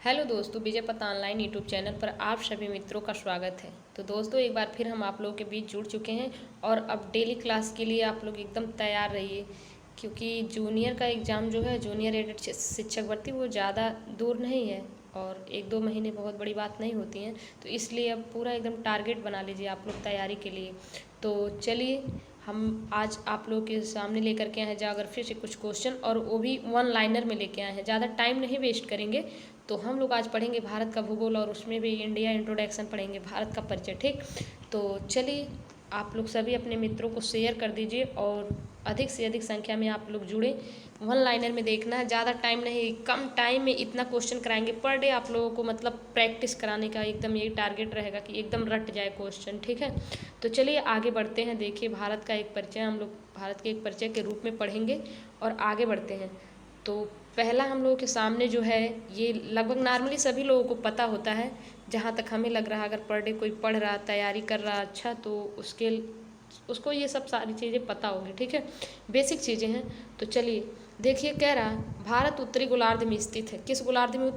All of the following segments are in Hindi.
हेलो दोस्तों, विजय पता ऑनलाइन यूट्यूब चैनल पर आप सभी मित्रों का स्वागत है। तो दोस्तों, एक बार फिर हम आप लोगों के बीच जुड़ चुके हैं और अब डेली क्लास के लिए आप लोग एकदम तैयार रहिए, क्योंकि जूनियर का एग्ज़ाम जो है, जूनियर एडेड शिक्षक भर्ती, वो ज़्यादा दूर नहीं है और 1-2 महीने बहुत बड़ी बात नहीं होती हैं। तो इसलिए अब पूरा एकदम टारगेट बना लीजिए आप लोग तैयारी के लिए। तो चलिए, हम आज आप लोगों के सामने लेकर के आए हैं ज्योग्राफी से कुछ क्वेश्चन, और वो भी वन लाइनर में लेके आए हैं। ज़्यादा टाइम नहीं वेस्ट करेंगे। तो हम लोग आज पढ़ेंगे भारत का भूगोल, और उसमें भी इंडिया इंट्रोडक्शन पढ़ेंगे, भारत का परिचय। ठीक, तो चलिए, आप लोग सभी अपने मित्रों को शेयर कर दीजिए और अधिक से अधिक संख्या में आप लोग जुड़े। वन लाइनर में देखना है, ज़्यादा टाइम नहीं, कम टाइम में इतना क्वेश्चन कराएंगे पर डे आप लोगों को, मतलब प्रैक्टिस कराने का एकदम यही टारगेट रहेगा कि एकदम रट जाए क्वेश्चन। ठीक है, तो चलिए आगे बढ़ते हैं। देखिए, भारत का एक परिचय हम लोग भारत के एक परिचय के रूप में पढ़ेंगे और आगे बढ़ते हैं। तो पहला हम लोगों के सामने जो है, ये लगभग नॉर्मली सभी लोगों को पता होता है, जहाँ तक हमें लग रहा है। अगर पर डे कोई पढ़ रहा, तैयारी कर रहा अच्छा, तो उसको ये सब सारी चीज़ें पता होगी। ठीक है, बेसिक चीज़ें हैं। तो चलिए देखिए, कह रहा भारत उत्तरी गोलार्ध में स्थित है। किस गोलार्ध में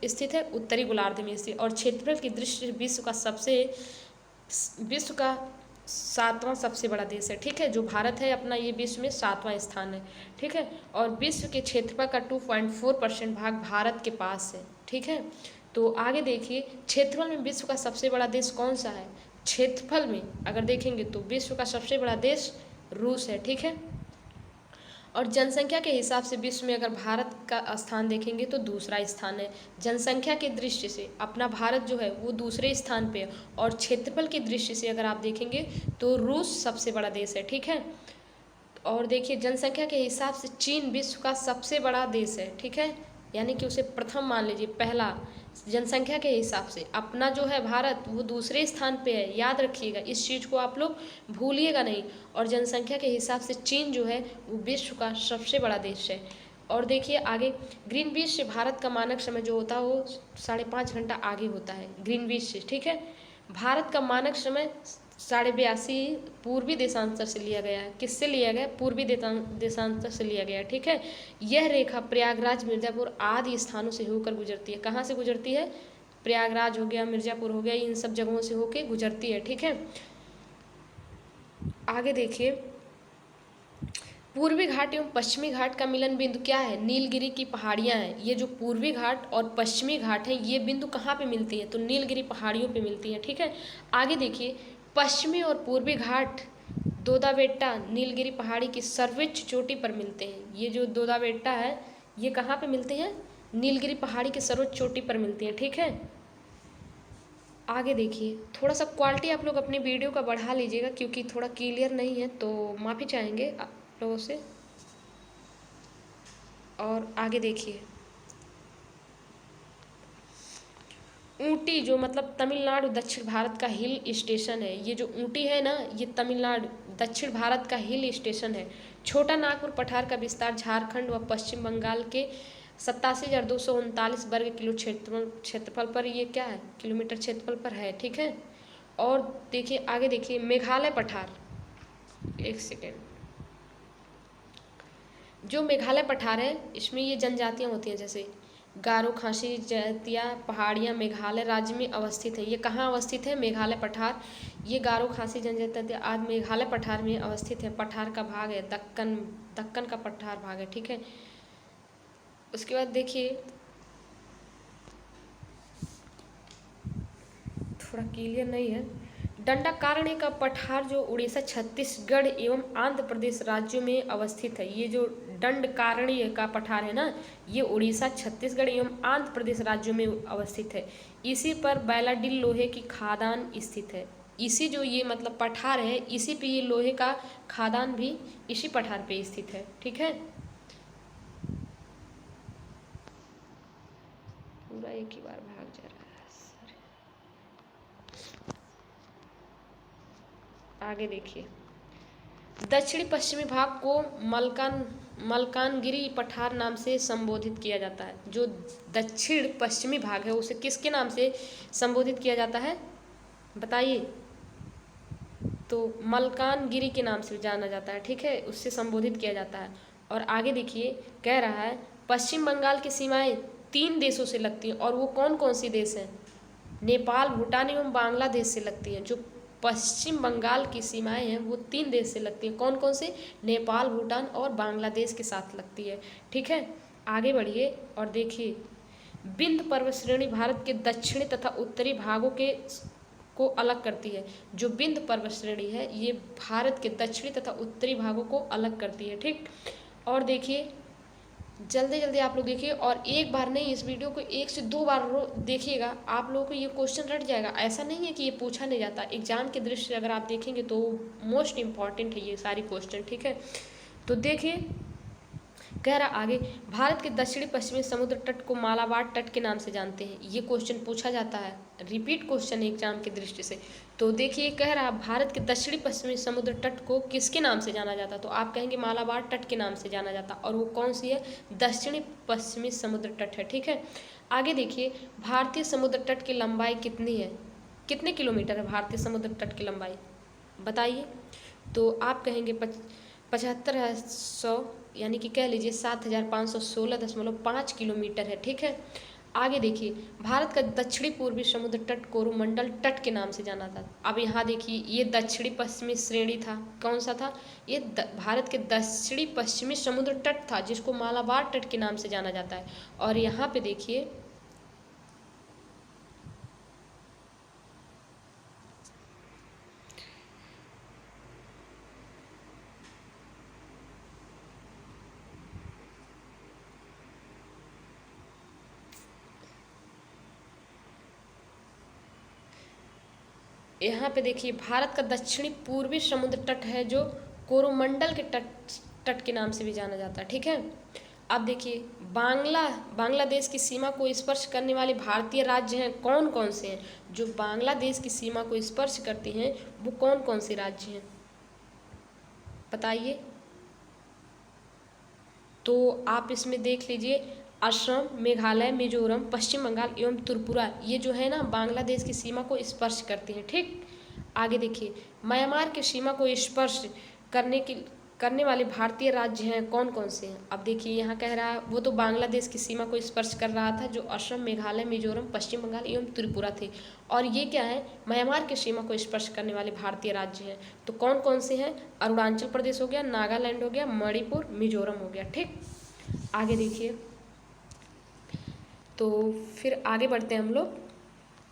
स्थित है? उत्तरी गोलार्ध में स्थित। और क्षेत्रफल की दृष्टि से विश्व का 7वां सबसे बड़ा देश है। ठीक है, जो भारत है अपना, ये विश्व में 7वां स्थान है। ठीक है, और विश्व के क्षेत्रफल का 2.4% भाग भारत के पास है। ठीक है, तो आगे देखिए, क्षेत्रफल में विश्व का सबसे बड़ा देश कौन सा है? क्षेत्रफल में अगर देखेंगे तो विश्व का सबसे बड़ा देश रूस है। ठीक है, और जनसंख्या के हिसाब से विश्व में अगर भारत का स्थान देखेंगे तो दूसरा स्थान है। जनसंख्या की दृष्टि से अपना भारत जो है वो दूसरे स्थान पे है, और क्षेत्रफल की दृष्टि से अगर आप देखेंगे तो रूस सबसे बड़ा देश है। ठीक है, और देखिए, जनसंख्या के हिसाब से चीन विश्व का सबसे बड़ा देश है। ठीक है, यानी कि उसे प्रथम मान लीजिए, पहला। जनसंख्या के हिसाब से अपना जो है भारत, वो दूसरे स्थान पे है। याद रखिएगा, इस चीज़ को आप लोग भूलिएगा नहीं। और जनसंख्या के हिसाब से चीन जो है वो विश्व का सबसे बड़ा देश है। और देखिए आगे, ग्रीनविच से भारत का मानक समय जो होता है वो 5.5 घंटा आगे होता है ग्रीनविच से। ठीक है, भारत का मानक समय 82.5 पूर्वी देशांतर से लिया गया है। किससे लिया गया? पूर्वी देशांतर से लिया गया है। ठीक है, यह रेखा प्रयागराज, मिर्ज़ापुर आदि स्थानों से होकर गुजरती है। कहाँ से गुजरती है? प्रयागराज हो गया, मिर्ज़ापुर हो गया, इन सब जगहों से होकर गुजरती है। ठीक है, आगे देखिए, पूर्वी घाट एवं पश्चिमी घाट का मिलन बिंदु क्या है? नीलगिरी की पहाड़ियाँ हैं। ये जो पूर्वी घाट और पश्चिमी घाट हैं, ये बिंदु कहाँ पे मिलती हैं? तो नीलगिरी पहाड़ियों पे मिलती हैं। ठीक है, आगे देखिए, पश्चिमी और पूर्वी घाट दोदा नीलगिरी पहाड़ी की सर्वोच्च चोटी पर मिलते हैं। ये जो दोदा है, ये कहाँ पे मिलते हैं? नीलगिरी पहाड़ी की सर्वोच्च चोटी पर मिलती हैं। ठीक है, आगे देखिए, थोड़ा सा क्वालिटी आप लोग अपनी वीडियो का बढ़ा लीजिएगा, क्योंकि थोड़ा क्लियर नहीं है, तो माफ़ी चाहेंगे आप लोगों से। और आगे देखिए, ऊटी जो मतलब तमिलनाडु दक्षिण भारत का हिल स्टेशन है। ये जो ऊटी है ना, ये तमिलनाडु दक्षिण भारत का हिल स्टेशन है। छोटा नागपुर पठार का विस्तार झारखंड व पश्चिम बंगाल के 87,239 वर्ग किलो क्षेत्रफल पर, ये क्या है? किलोमीटर क्षेत्रफल पर है। ठीक है, और देखिए आगे देखिए, मेघालय पठार, एक सेकेंड, जो मेघालय पठार है, इसमें ये जनजातियाँ होती हैं, जैसे गारो, खासी जातियाँ, पहाड़ियाँ मेघालय राज्य में अवस्थित है। ये कहाँ अवस्थित है? मेघालय पठार। ये गारो, खासी जनजातियाँ आज मेघालय पठार में अवस्थित है। पठार का भाग है दक्कन का पठार भाग है। ठीक है, उसके बाद देखिए, थोड़ा क्लियर नहीं है, दंडाकारण्य का पठार जो उड़ीसा, छत्तीसगढ़ एवं आंध्र प्रदेश राज्यों में अवस्थित है। ये जो दंडकारण्य का पठार है ना, ये उड़ीसा, छत्तीसगढ़ एवं आंध्र प्रदेश राज्यों में अवस्थित है। इसी पर बैलाडिल लोहे की खादान स्थित है। इसी जो ये मतलब पठार है, इसी पे ये लोहे का खादान भी इसी पठार पे स्थित है। ठीक है, पूरा एक ही बार भाग जा रहा है। आगे देखिए, दक्षिणी पश्चिमी भाग को मलकानगिरी पठार नाम से संबोधित किया जाता है। जो दक्षिण पश्चिमी भाग है उसे किसके नाम से संबोधित किया जाता है? बताइए। तो मलकानगिरी के नाम से जाना जाता है। ठीक है, उससे संबोधित किया जाता है। और आगे देखिए, कह रहा है, पश्चिम बंगाल की सीमाएं 3 देशों से लगती हैं, और वो कौन कौन सी देश हैं? नेपाल, भूटान एवं बांग्लादेश से लगती हैं। जो पश्चिम बंगाल की सीमाएं हैं वो 3 देश से लगती हैं। कौन कौन से? नेपाल, भूटान और बांग्लादेश के साथ लगती है। ठीक है, आगे बढ़िए और देखिए, विंध्य पर्वत श्रेणी भारत के दक्षिणी तथा उत्तरी भागों को अलग करती है। जो विंध्य पर्वत श्रेणी है ये भारत के दक्षिणी तथा उत्तरी भागों को अलग करती है। ठीक, और देखिए जल्दी जल्दी आप लोग देखिए, और एक बार नहीं, इस वीडियो को 1 से 2 बार देखिएगा, आप लोगों को ये क्वेश्चन रट जाएगा। ऐसा नहीं है कि ये पूछा नहीं जाता, एग्जाम के दृष्टि से अगर आप देखेंगे तो मोस्ट इम्पॉर्टेंट है ये सारी क्वेश्चन। ठीक है, तो देखिए कह रहा आगे, भारत के दक्षिणी पश्चिमी समुद्र तट को मालाबार तट के नाम से जानते हैं। ये क्वेश्चन पूछा जाता है, रिपीट क्वेश्चन है एग्जाम की दृष्टि से। तो देखिए कह रहा भारत के दक्षिणी पश्चिमी समुद्र तट को किसके नाम से जाना जाता? तो आप कहेंगे मालाबार तट के नाम से जाना जाता, और वो कौन सी है? दक्षिणी पश्चिमी समुद्र तट है। ठीक है, आगे देखिए, भारतीय समुद्र तट की लंबाई कितनी है? कितने किलोमीटर है भारतीय समुद्र तट की लंबाई, बताइए। तो आप कहेंगे 75,100, यानी कि कह लीजिए 7,516.5 किलोमीटर है। ठीक है, आगे देखिए, भारत का दक्षिणी पूर्वी समुद्र तट कोरोमंडल तट के नाम से जाना था। अब यहाँ देखिए, ये दक्षिणी पश्चिमी श्रेणी था, कौन सा था? ये भारत के दक्षिणी पश्चिमी समुद्र तट था, जिसको मालाबार तट के नाम से जाना जाता है। और यहाँ पे देखिए, यहाँ पे देखिए, भारत का दक्षिणी पूर्वी समुद्र तट है जो कोरोमंडल के तट के नाम से भी जाना जाता है। ठीक है, अब देखिए, बांग्लादेश की सीमा को स्पर्श करने वाले भारतीय राज्य हैं, कौन कौन से हैं? जो बांग्लादेश की सीमा को स्पर्श करते हैं वो कौन कौन से राज्य हैं, बताइए। तो आप इसमें देख लीजिए, असम, मेघालय, मिजोरम, पश्चिम बंगाल एवं त्रिपुरा, ये जो है ना बांग्लादेश की सीमा को स्पर्श करते हैं। ठीक, आगे देखिए, म्यांमार की सीमा को स्पर्श करने वाले भारतीय राज्य हैं, कौन कौन से हैं? अब देखिए यहाँ कह रहा है वो तो बांग्लादेश की सीमा को स्पर्श कर रहा था, जो असम, मेघालय, मिजोरम, पश्चिम बंगाल एवं त्रिपुरा थे। और ये क्या है? म्यांमार की सीमा को स्पर्श करने वाले भारतीय राज्य हैं। तो कौन कौन से हैं? अरुणाचल प्रदेश हो गया, नागालैंड हो गया, मणिपुर, मिजोरम हो गया। ठीक, आगे देखिए, तो फिर आगे बढ़ते हैं हम लोग।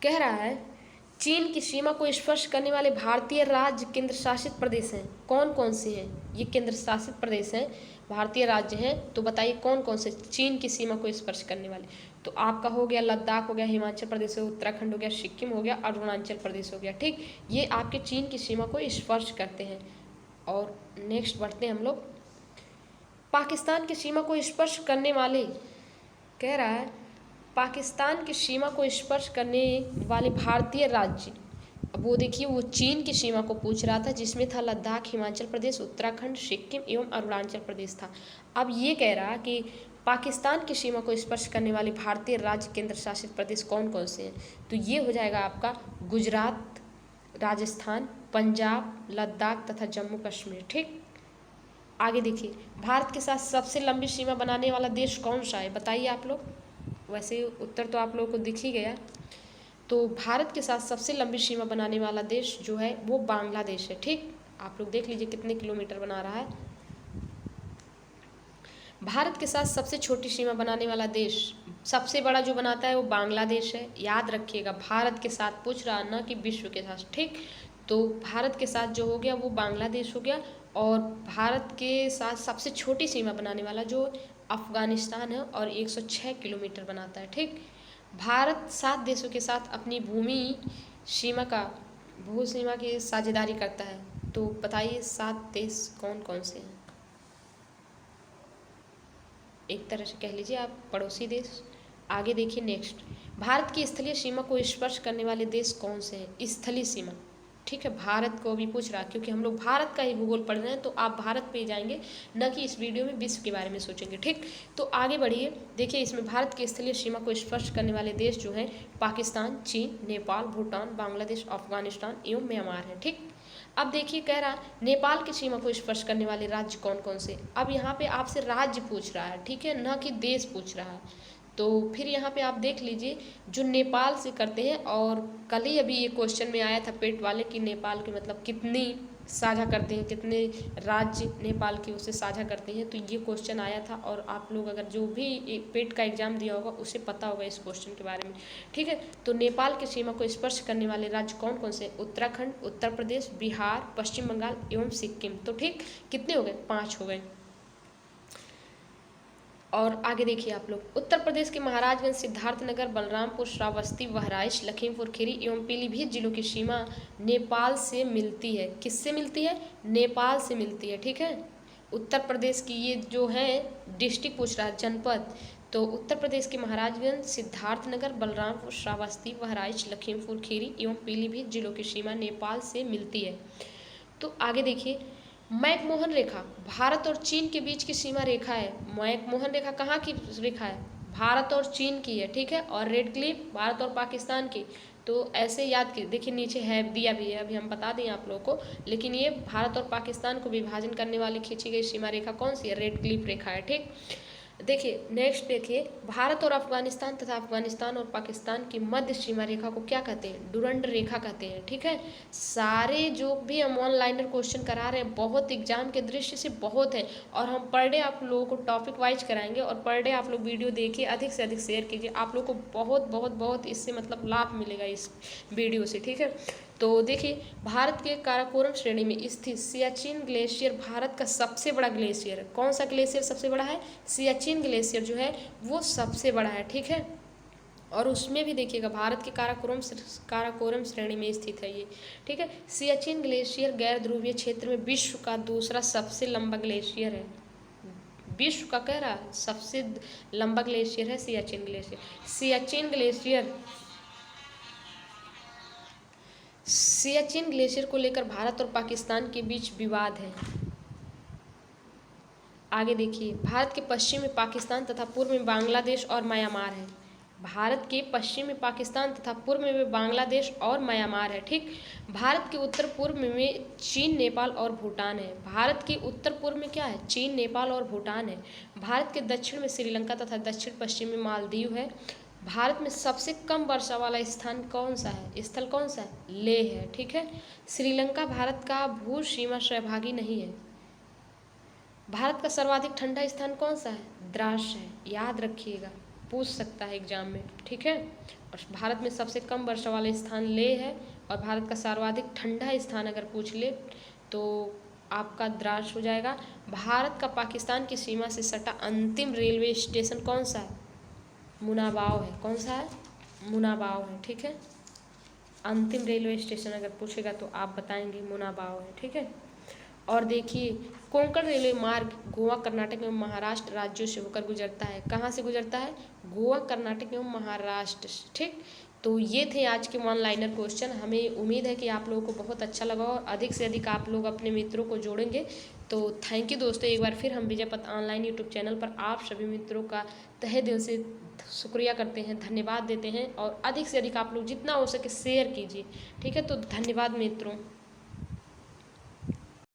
कह रहा है, चीन की सीमा को स्पर्श करने वाले भारतीय राज्य केंद्र शासित प्रदेश हैं, कौन कौन से हैं? ये केंद्र शासित प्रदेश हैं, भारतीय राज्य हैं, तो बताइए कौन कौन से चीन की सीमा को स्पर्श करने वाले। तो आपका हो गया लद्दाख हो गया, हिमाचल प्रदेश हो, उत्तराखंड हो गया, सिक्किम हो गया, अरुणाचल प्रदेश हो गया। ठीक, ये आपके चीन की सीमा को स्पर्श करते हैं। और नेक्स्ट बढ़ते हैं हम लोग, पाकिस्तान की सीमा को स्पर्श करने वाले, कह रहा है पाकिस्तान की सीमा को स्पर्श करने वाले भारतीय राज्य। अब वो देखिए, वो चीन की सीमा को पूछ रहा था, जिसमें था लद्दाख, हिमाचल प्रदेश, उत्तराखंड, सिक्किम एवं अरुणाचल प्रदेश था। अब ये कह रहा कि पाकिस्तान की सीमा को स्पर्श करने वाले भारतीय राज्य केंद्र शासित प्रदेश कौन कौन से हैं? तो ये हो जाएगा आपका गुजरात, राजस्थान, पंजाब, लद्दाख तथा जम्मू कश्मीर। ठीक, आगे देखिए, भारत के साथ सबसे लंबी सीमा बनाने वाला देश कौन सा है, बताइए आप लोग। वैसे उत्तर तो आप लोगों को दिख ही गया। तो भारत के साथ सबसे लंबी सीमा बनाने वाला देश जो है वो बांग्लादेश है। ठीक, आप लोग देख लीजिए कितने किलोमीटर बना रहा है। भारत के साथ सबसे छोटी सीमा बनाने वाला देश, सबसे बड़ा जो बनाता है वो बांग्लादेश है। याद रखिएगा, भारत के साथ पूछ रहा, ना कि विश्व के साथ। ठीक, तो भारत के साथ जो हो गया वो बांग्लादेश हो गया, और भारत के साथ सबसे छोटी सीमा बनाने वाला जो अफगानिस्तान है, और 106 किलोमीटर बनाता है। ठीक, भारत 7 देशों के साथ अपनी भू सीमा की साझेदारी करता है। तो बताइए 7 देश कौन कौन से हैं? एक तरह से कह लीजिए आप पड़ोसी देश। आगे देखिए नेक्स्ट, भारत की स्थलीय सीमा को स्पर्श करने वाले देश कौन से हैं? स्थलीय सीमा, ठीक है, भारत को भी पूछ रहा, क्योंकि हम लोग भारत का ही भूगोल पढ़ रहे हैं, तो आप भारत पे जाएंगे, न कि इस वीडियो में विश्व के बारे में सोचेंगे। ठीक, तो आगे बढ़िए, देखिए इसमें भारत की स्थलीय सीमा को स्पर्श करने वाले देश जो हैं पाकिस्तान, चीन, नेपाल, भूटान, बांग्लादेश, अफगानिस्तान एवं म्यांमार है। ठीक, अब देखिए कह रहा नेपाल की सीमा को स्पर्श करने वाले राज्य कौन कौन से। अब यहाँ पे आपसे राज्य पूछ रहा है, ठीक है, न कि देश पूछ रहा है। तो फिर यहाँ पे आप देख लीजिए जो नेपाल से करते हैं, और कल ही अभी ये क्वेश्चन में आया था पेट वाले कि नेपाल के मतलब कितनी साझा करते हैं, कितने राज्य नेपाल के उसे साझा करते हैं। तो ये क्वेश्चन आया था, और आप लोग अगर जो भी पेट का एग्जाम दिया होगा उसे पता होगा इस क्वेश्चन के बारे में, ठीक है। तो नेपाल की सीमा को स्पर्श करने वाले राज्य कौन कौन से? उत्तराखंड, उत्तर प्रदेश, बिहार, पश्चिम बंगाल एवं सिक्किम। तो ठीक, कितने हो गए? 5 हो गए। और आगे देखिए आप लोग, उत्तर प्रदेश के महाराजगंज, सिद्धार्थनगर, बलरामपुर, श्रावस्ती, बहराइच, लखीमपुर खीरी एवं पीलीभीत जिलों की सीमा नेपाल से मिलती है। किससे मिलती है? नेपाल से मिलती है, ठीक है। उत्तर प्रदेश की ये जो है डिस्ट्रिक्ट पूछ रहा है, जनपद, तो उत्तर प्रदेश के महाराजगंज, सिद्धार्थनगर, बलरामपुर, श्रावस्ती, बहराइच, लखीमपुर खीरी एवं पीलीभीत जिलों की सीमा नेपाल से मिलती है। तो आगे देखिए, मैकमोहन रेखा भारत और चीन के बीच की सीमा रेखा है। मैकमोहन रेखा कहाँ की रेखा है? भारत और चीन की है, ठीक है। और रेड क्लिफ भारत और पाकिस्तान की। तो ऐसे याद कीजिए, देखिए नीचे है, दिया भी है, अभी हम बता दें आप लोगों को, लेकिन ये भारत और पाकिस्तान को विभाजन करने वाली खींची गई सीमा रेखा कौन सी है? रेड क्लिफ रेखा है, ठीक। देखिए नेक्स्ट, देखिए भारत और अफगानिस्तान तथा अफगानिस्तान और पाकिस्तान की मध्य सीमा रेखा को क्या कहते हैं? डुरंड रेखा कहते हैं, ठीक है। सारे जो भी हम ऑनलाइनर क्वेश्चन करा रहे हैं बहुत एग्जाम के दृष्टि से बहुत है, और हम पर डे आप लोगों को टॉपिक वाइज कराएंगे, और पर डे आप लोग वीडियो देखिए, अधिक से अधिक शेयर कीजिए, आप लोग को बहुत बहुत बहुत इससे मतलब लाभ मिलेगा इस वीडियो से, ठीक है। तो देखिए, भारत के काराकोरम श्रेणी में स्थित सियाचिन ग्लेशियर भारत का सबसे बड़ा ग्लेशियर है। कौन सा ग्लेशियर सबसे बड़ा है? सियाचिन ग्लेशियर जो है वो सबसे बड़ा है, ठीक है। और उसमें भी देखिएगा भारत के काराकोरम श्रेणी में स्थित है ये, ठीक है। सियाचिन ग्लेशियर गैर ध्रुवीय क्षेत्र में विश्व का दूसरा सबसे लंबा ग्लेशियर है। विश्व का कह रहा सबसे लंबा ग्लेशियर है सियाचिन ग्लेशियर। सियाचिन ग्लेशियर को लेकर भारत और पाकिस्तान के बीच विवाद है। आगे देखिए, भारत के पश्चिम में पाकिस्तान तथा पूर्व में बांग्लादेश और म्यांमार है। भारत के पश्चिम में पाकिस्तान तथा पूर्व में बांग्लादेश और म्यांमार है, ठीक। भारत के उत्तर पूर्व में चीन, नेपाल और भूटान है। भारत के उत्तर पूर्व में क्या है? चीन, नेपाल और भूटान है। भारत के दक्षिण में श्रीलंका तथा दक्षिण पश्चिम में मालदीव है। भारत में सबसे कम वर्षा वाला स्थान कौन सा है? स्थल कौन सा है? लेह है, ठीक है। श्रीलंका भारत का भू सीमा सहभागी नहीं है। भारत का सर्वाधिक ठंडा स्थान कौन सा है? द्रास है, याद रखिएगा, पूछ सकता है एग्जाम में, ठीक है। और भारत में सबसे कम वर्षा वाला स्थान लेह है, और भारत का सर्वाधिक ठंडा स्थान अगर पूछ ले तो आपका द्रास हो जाएगा। भारत का पाकिस्तान की सीमा से सटा अंतिम रेलवे स्टेशन कौन सा है? मुनाबाव है। कौन सा है? मुनाबाव है, ठीक है। अंतिम रेलवे स्टेशन अगर पूछेगा तो आप बताएंगे मुनाबाव है, ठीक है। और देखिए, कोंकण रेलवे मार्ग गोवा, कर्नाटक एवं महाराष्ट्र राज्यों से होकर गुजरता है। कहाँ से गुजरता है? गोवा, कर्नाटक एवं महाराष्ट्र, ठीक। तो ये थे आज के ऑनलाइनर क्वेश्चन। हमें उम्मीद है कि आप लोगों को बहुत अच्छा लगा और अधिक से अधिक आप लोग अपने मित्रों को जोड़ेंगे। तो थैंक यू दोस्तों, एक बार फिर हम विजय पथ ऑनलाइन यूट्यूब चैनल पर आप सभी मित्रों का तहे दिल से शुक्रिया करते हैं, धन्यवाद देते हैं, और अधिक से अधिक आप लोग जितना हो सके शेयर कीजिए, ठीक है। तो धन्यवाद मित्रों।